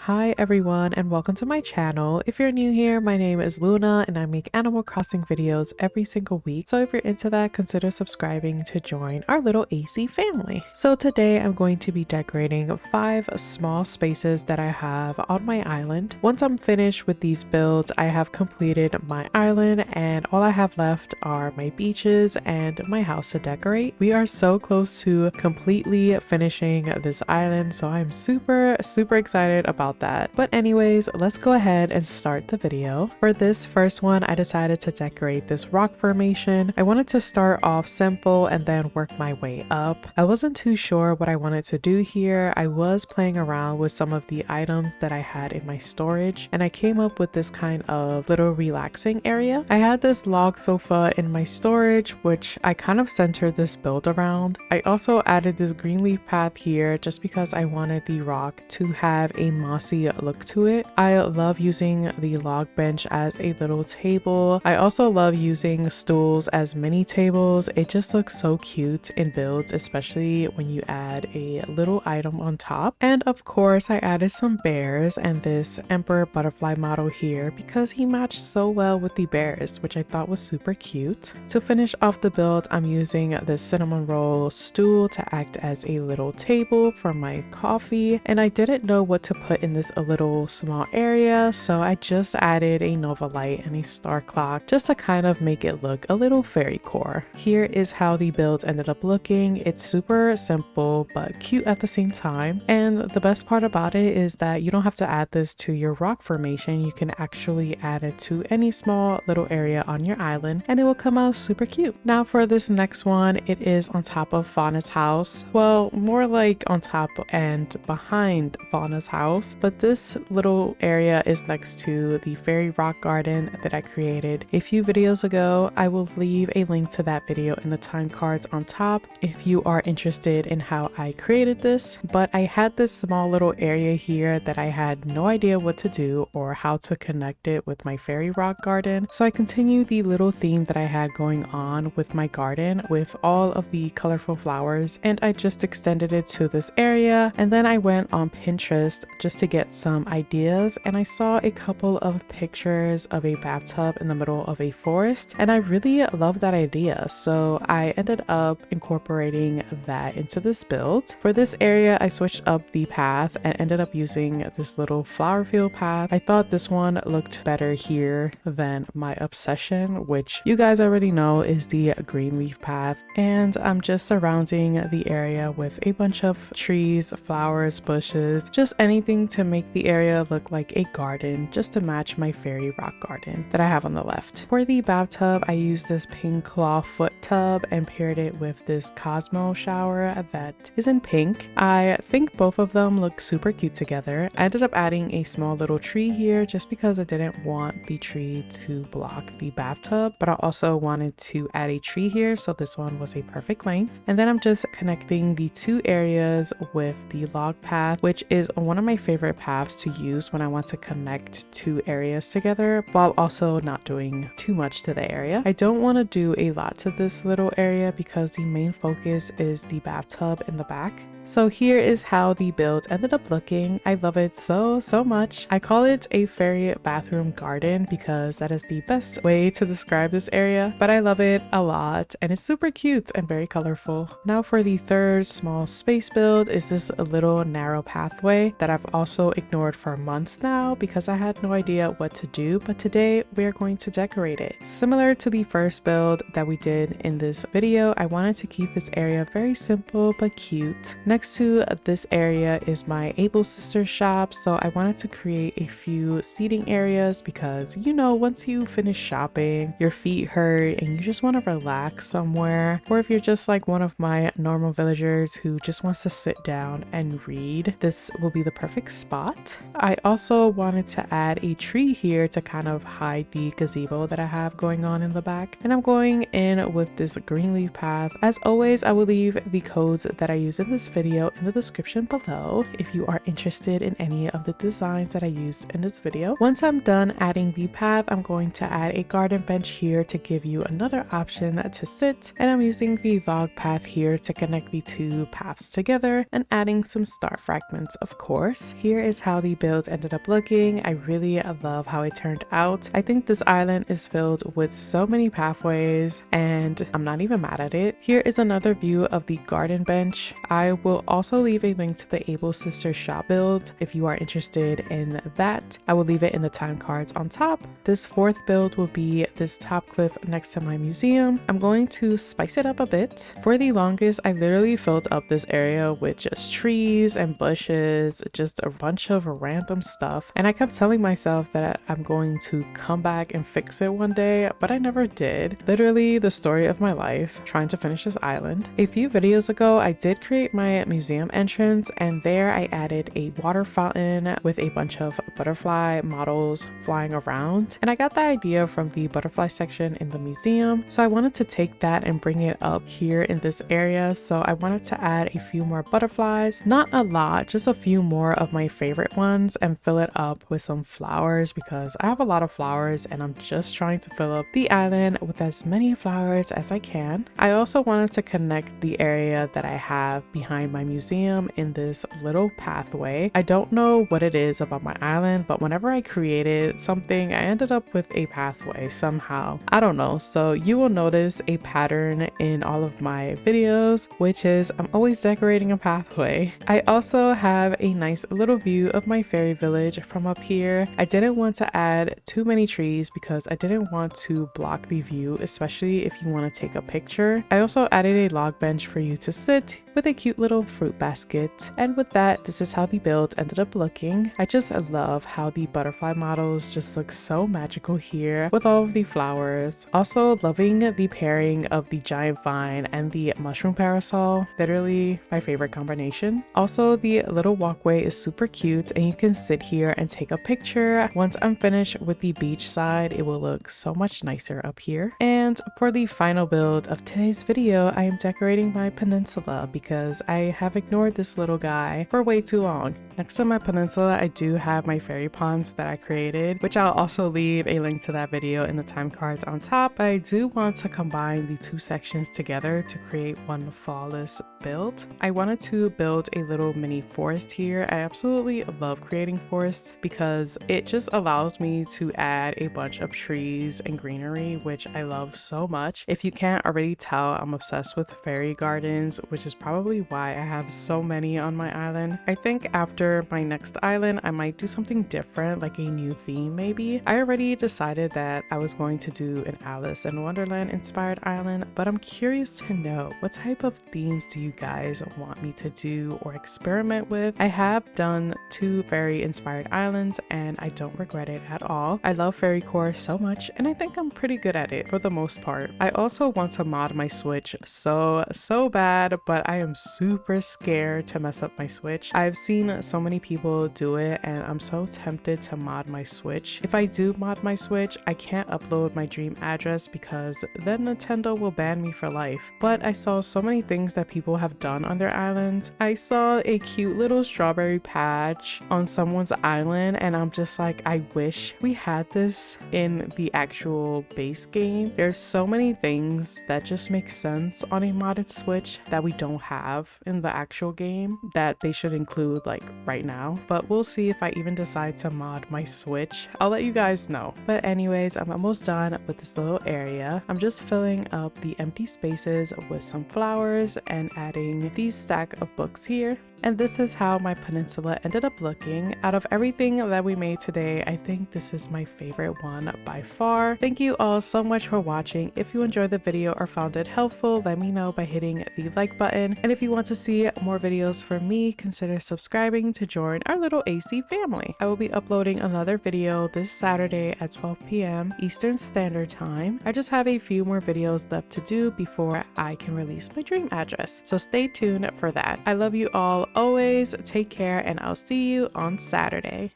Hi everyone and welcome to my channel. If you're new here, my name is Luna and I make Animal Crossing videos every single week. So if you're into that, consider subscribing to join our little AC family. So today I'm going to be decorating 5 small spaces that I have on my island. Once I'm finished with these builds, I have completed my island and all I have left are my beaches and my house to decorate. We are so close to completely finishing this island, so I'm super excited about that. But anyways, let's go ahead and start the video. For this first one, I decided to decorate this rock formation. I wanted to start off simple and then work my way up. I wasn't too sure what I wanted to do here. I was playing around with some of the items that I had in my storage and I came up with this kind of little relaxing area. I had this log sofa in my storage, which I kind of centered this build around. I also added this green leaf path here just because I wanted the rock to have a mossy look to it. I love using the log bench as a little table. I also love using stools as mini tables. It just looks so cute in builds, especially when you add a little item on top. And of course, I added some bears and this emperor butterfly model here because he matched so well with the bears, which I thought was super cute. To finish off the build, I'm using this cinnamon roll stool to act as a little table for my coffee, and I didn't know what to put in this a little small area, so I just added a nova light and a star clock just to kind of make it look a little fairycore. Here is how the build ended up looking. It's super simple but cute at the same time, and the best part about it is that you don't have to add this to your rock formation. You can actually add it to any small little area on your island and it will come out super cute. Now for this next one, it is on top of Fauna's house. Well, more like on top and behind Fauna's house, but this little area is next to the fairy rock garden that I created a few videos ago. I will leave a link to that video in the time cards on top if you are interested in how I created this. But I had this small little area here that I had no idea what to do or how to connect it with my fairy rock garden, so I continued the little theme that I had going on with my garden with all of the colorful flowers, and I just extended it to this area. And then I went on Pinterest just to get some ideas, and I saw a couple of pictures of a bathtub in the middle of a forest, and I really love that idea, so I ended up incorporating that into this build. For this area, I switched up the path and ended up using this little flower field path. I thought this one looked better here than my obsession, which you guys already know is the green leaf path, and I'm just surrounding the area with a bunch of trees, flowers, bushes, just anything to make the area look like a garden, just to match my fairy rock garden that I have on the left. For the bathtub, I used this pink claw foot tub and paired it with this Cosmo shower that is in pink. I think both of them look super cute together. I ended up adding a small little tree here just because I didn't want the tree to block the bathtub, but I also wanted to add a tree here, so this one was a perfect length. And then I'm just connecting the two areas with the log path, which is one of my favorite paths to use when I want to connect two areas together while also not doing too much to the area. I don't want to do a lot to this little area because the main focus is the bathtub in the back. So here is how the build ended up looking. I love it so much. I call it a fairy bathroom garden because that is the best way to describe this area, but I love it a lot and it's super cute and very colorful. Now for the third small space build is this little narrow pathway that I've also ignored for months now because I had no idea what to do, but today we're going to decorate it. Similar to the first build that we did in this video, I wanted to keep this area very simple but cute. Next to this area is my Able Sisters shop, so I wanted to create a few seating areas because, you know, once you finish shopping, your feet hurt and you just want to relax somewhere, or if you're just like one of my normal villagers who just wants to sit down and read, this will be the perfect spot. I also wanted to add a tree here to kind of hide the gazebo that I have going on in the back, and I'm going in with this green leaf path. As always, I will leave the codes that I use in this video video in the description below if you are interested in any of the designs that I used in this video. Once I'm done adding the path, I'm going to add a garden bench here to give you another option to sit, and I'm using the log path here to connect the two paths together and adding some star fragments, of course. Here is how the build ended up looking. I really love how it turned out. I think this island is filled with so many pathways and I'm not even mad at it. Here is another view of the garden bench. I will also leave a link to the Able Sisters shop build if you are interested in that. I will leave it in the time cards on top. This fourth build will be this top cliff next to my museum. I'm going to spice it up a bit. For the longest, I literally filled up this area with just trees and bushes, just a bunch of random stuff. And I kept telling myself that I'm going to come back and fix it one day, but I never did. Literally the story of my life, trying to finish this island. A few videos ago, I did create my museum entrance, and there I added a water fountain with a bunch of butterfly models flying around. And I got the idea from the butterfly section in the museum. So I wanted to take that and bring it up here in this area. So I wanted to add a few more butterflies, not a lot, just a few more of my favorite ones, and fill it up with some flowers because I have a lot of flowers and I'm just trying to fill up the island with as many flowers as I can. I also wanted to connect the area that I have behind my museum in this little pathway. I don't know what it is about my island, but whenever I created something, I ended up with a pathway somehow. I don't know. So you will notice a pattern in all of my videos, which is I'm always decorating a pathway. I also have a nice little view of my fairy village from up here. I didn't want to add too many trees because I didn't want to block the view, especially if you want to take a picture. I also added a log bench for you to sit with a cute little fruit basket. And with that, this is how the build ended up looking. I just love how the butterfly models just look so magical here with all of the flowers. Also loving the pairing of the giant vine and the mushroom parasol. Literally my favorite combination. Also, the little walkway is super cute and you can sit here and take a picture. Once I'm finished with the beach side, it will look so much nicer up here. And for the final build of today's video, I am decorating my peninsula because I have ignored this little guy for way too long. Next to my peninsula, I do have my fairy ponds that I created, which I'll also leave a link to that video in the time cards on top. But I do want to combine the two sections together to create one flawless build. I wanted to build a little mini forest here. I absolutely love creating forests because it just allows me to add a bunch of trees and greenery, which I love so much. If you can't already tell, I'm obsessed with fairy gardens, which is probably why I have so many on my island. I think after my next island, I might do something different, like a new theme maybe. I already decided that I was going to do an Alice in Wonderland inspired island, but I'm curious to know what type of themes do you guys want me to do or experiment with. I have done 2 fairy inspired islands and I don't regret it at all. I love Fairycore so much and I think I'm pretty good at it for the most part. I also want to mod my Switch so bad, but I am super scared to mess up my Switch. I've seen so many people do it and I'm so tempted to mod my Switch. If I do mod my Switch, I can't upload my dream address because then Nintendo will ban me for life. But I saw so many things that people have done on their islands. I saw a cute little strawberry patch on someone's island and I'm just like, I wish we had this in the actual base game. There's so many things that just make sense on a modded Switch that we don't have in the actual game that they should include like right now. But we'll see if I even decide to mod my Switch. I'll let you guys know. But anyways, I'm almost done with this little area. I'm just filling up the empty spaces with some flowers and adding these stack of books here. And this is how my peninsula ended up looking. Out of everything that we made today, I think this is my favorite one by far. Thank you all so much for watching. If you enjoyed the video or found it helpful, let me know by hitting the like button. And if you want to see more videos from me, consider subscribing to join our little AC family. I will be uploading another video this Saturday at 12 p.m. Eastern Standard Time. I just have a few more videos left to do before I can release my dream address. So stay tuned for that. I love you all always. Take care and I'll see you on Saturday.